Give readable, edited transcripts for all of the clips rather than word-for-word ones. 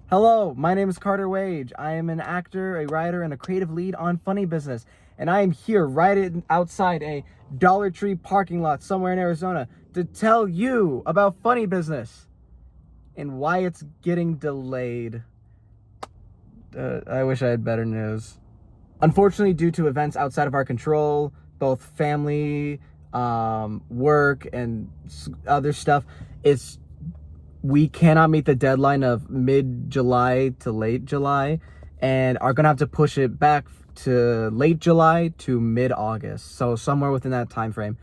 Hello, my name is Carter Wage. I am an actor, a writer, and a creative lead on Funny Business. And I am here outside a Dollar Tree parking lot somewhere in Arizona to tell you about Funny Business and why it's getting delayed. I wish I had better news. Unfortunately, due to events outside of our control, both family, work, and other stuff, we cannot meet the deadline of mid-July to late July, and are gonna have to push it back to late July to mid-August. So somewhere within that time frame.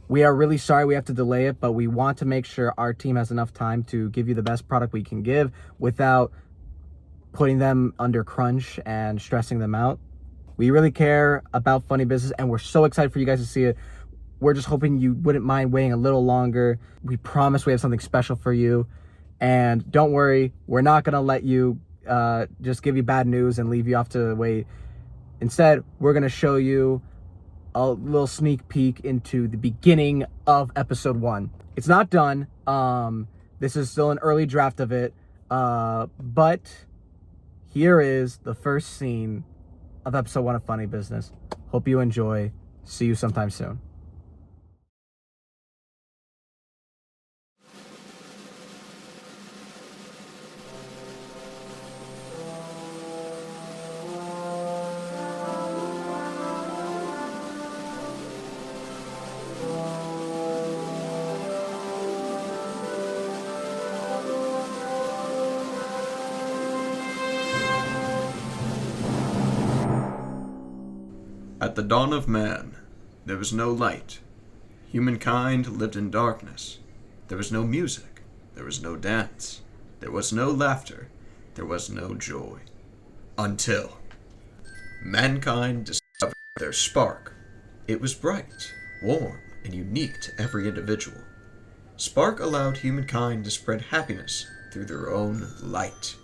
We are really sorry we have to delay it, but we want to make sure our team has enough time to give you the best product we can give without putting them under crunch and stressing them out. We really care about Funny Business, and we're so excited for you guys to see it. We're just hoping you wouldn't mind waiting a little longer. We promise we have something special for you. And don't worry, we're not going to let you just give you bad news and leave you off to wait. Instead, we're going to show you a little sneak peek into the beginning of episode 1. It's not done. This is still an early draft of it. But here is the first scene of episode 1 of Funny Business. Hope you enjoy. See you sometime soon. At the dawn of man, there was no light. Humankind lived in darkness. There was no music. There was no dance. There was no laughter. There was no joy. Until mankind discovered their spark. It was bright, warm, and unique to every individual. Spark allowed humankind to spread happiness through their own light.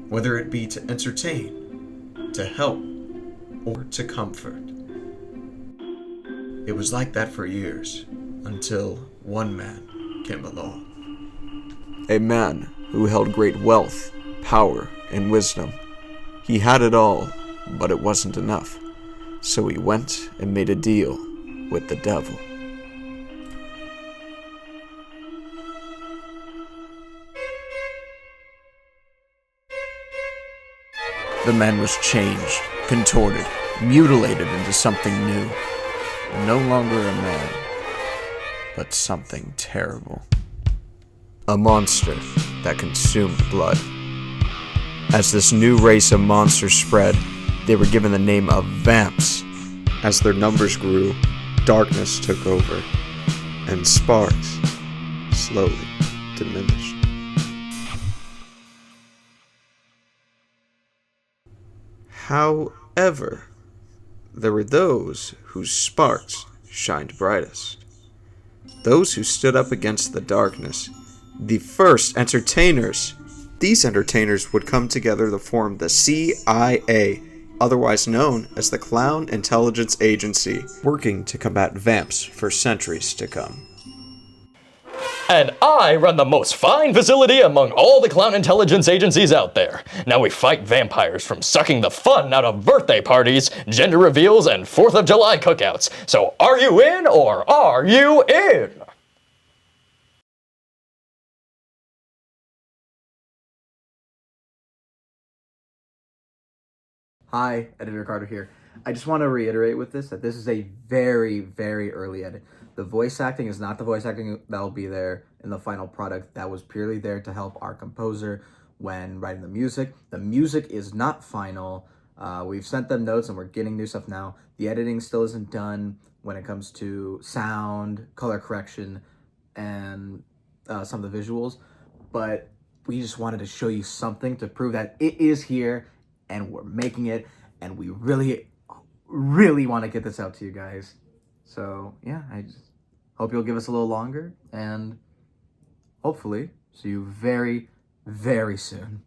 Whether it be to entertain, to help, or to comfort. It was like that for years, until one man came along. A man who held great wealth, power, and wisdom. He had it all, but it wasn't enough. So he went and made a deal with the devil. The man was changed, contorted, mutilated into something new. No longer a man, but something terrible. A monster that consumed blood. As this new race of monsters spread, they were given the name of vamps. As their numbers grew, darkness took over, and sparks slowly diminished. However, there were those whose sparks shined brightest. Those who stood up against the darkness. The first entertainers. These entertainers would come together to form the CIA, otherwise known as the Clown Intelligence Agency, working to combat vamps for centuries to come. And I run the most fine facility among all the clown intelligence agencies out there. Now we fight vampires from sucking the fun out of birthday parties, gender reveals, and 4th of July cookouts. So are you in or are you in? Hi, Editor Carter here. I just want to reiterate with this that this is a very, very early edit. The voice acting is not the voice acting that will be there in the final product. That was purely there to help our composer when writing the music. The music is not final. We've sent them notes and we're getting new stuff now. The editing still isn't done when it comes to sound, color correction, and some of the visuals. But we just wanted to show you something to prove that it is here and we're making it, and we really, really want to get this out to you guys. So yeah, I just hope you'll give us a little longer, and hopefully see you very, very soon.